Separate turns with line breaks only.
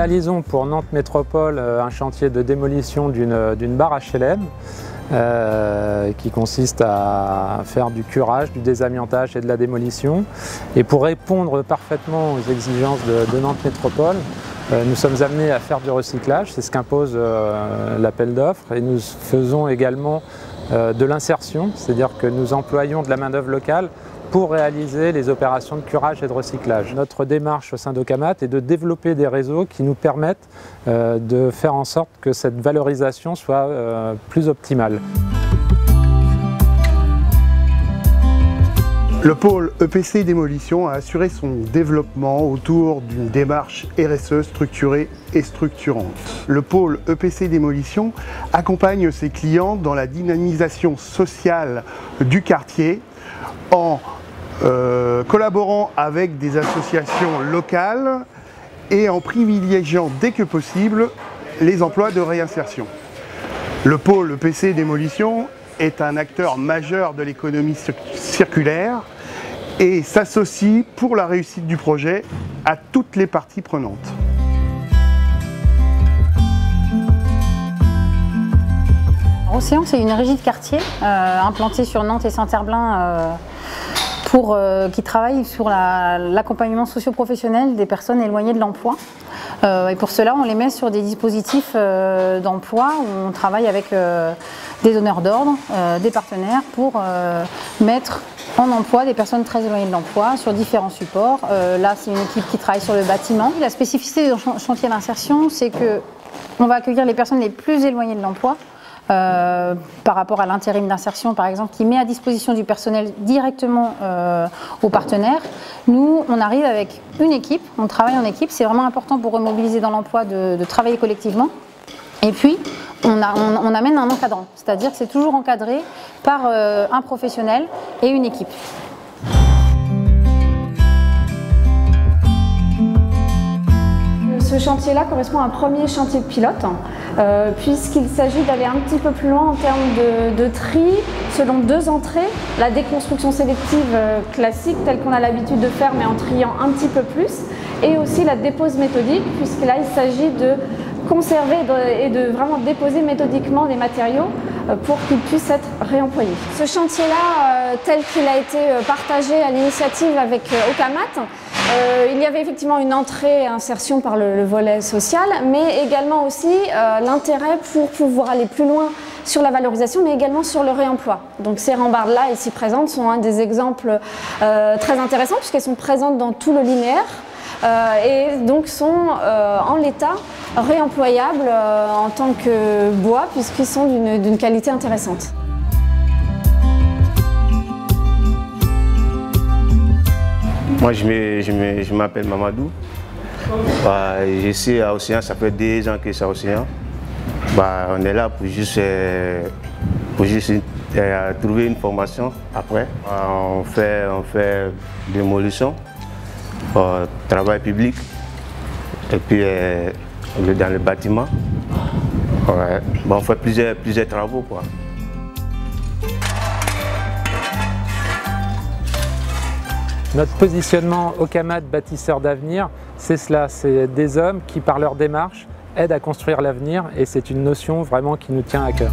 réalisons pour Nantes Métropole un chantier de démolition d'une barre HLM qui consiste à faire du curage, du désamiantage et de la démolition. Et pour répondre parfaitement aux exigences de Nantes Métropole, nous sommes amenés à faire du recyclage, c'est ce qu'impose l'appel d'offres, et nous faisons également de l'insertion, c'est-à-dire que nous employons de la main-d'œuvre locale pour réaliser les opérations de curage et de recyclage. Notre démarche au sein d'Okamat est de développer des réseaux qui nous permettent de faire en sorte que cette valorisation soit plus optimale.
Le pôle EPC Démolition a assuré son développement autour d'une démarche RSE structurée et structurante. Le pôle EPC Démolition accompagne ses clients dans la dynamisation sociale du quartier en collaborant avec des associations locales et en privilégiant dès que possible les emplois de réinsertion. Le pôle EPC Démolition est un acteur majeur de l'économie circulaire et s'associe pour la réussite du projet à toutes les parties prenantes.
Océan, c'est une régie de quartier implantée sur Nantes et Saint-Herblain qui travaille sur l'accompagnement socio-professionnel des personnes éloignées de l'emploi. Et pour cela, on les met sur des dispositifs d'emploi où on travaille avec des donneurs d'ordre, des partenaires pour mettre en emploi des personnes très éloignées de l'emploi sur différents supports. Là, c'est une équipe qui travaille sur le bâtiment. La spécificité du chantier d'insertion, c'est qu'on va accueillir les personnes les plus éloignées de l'emploi. Par rapport à l'intérim d'insertion par exemple qui met à disposition du personnel directement aux partenaires. Nous on arrive avec une équipe, on travaille en équipe, c'est vraiment important pour remobiliser dans l'emploi de travailler collectivement. Et puis on amène un encadrant, c'est-à-dire que c'est toujours encadré par un professionnel et une équipe.
Ce chantier-là correspond à un premier chantier de pilote, puisqu'il s'agit d'aller un petit peu plus loin en termes de tri, selon deux entrées, la déconstruction sélective classique, telle qu'on a l'habitude de faire, mais en triant un petit peu plus, et aussi la dépose méthodique, puisque là il s'agit de conserver et de vraiment déposer méthodiquement des matériaux pour qu'ils puissent être réemployés. Ce chantier-là, tel qu'il a été partagé à l'initiative avec Okamat, il y avait effectivement une entrée et insertion par le volet social, mais également aussi l'intérêt pour pouvoir aller plus loin sur la valorisation, mais également sur le réemploi. Donc ces rambardes-là, ici présentes, sont un des exemples très intéressants, puisqu'elles sont présentes dans tout le linéaire et donc sont en l'état réemployables en tant que bois, puisqu'ils sont d'une qualité intéressante.
Moi, je m'appelle Mamadou. Je suis à Océan, ça fait 2 ans que je suis à Océan. On est là pour juste trouver une formation après. On fait démolition, travail public, et puis dans le bâtiment. On fait plusieurs travaux, quoi.
Notre positionnement Okamat bâtisseur d'avenir, c'est cela, c'est des hommes qui par leur démarche aident à construire l'avenir et c'est une notion vraiment qui nous tient à cœur.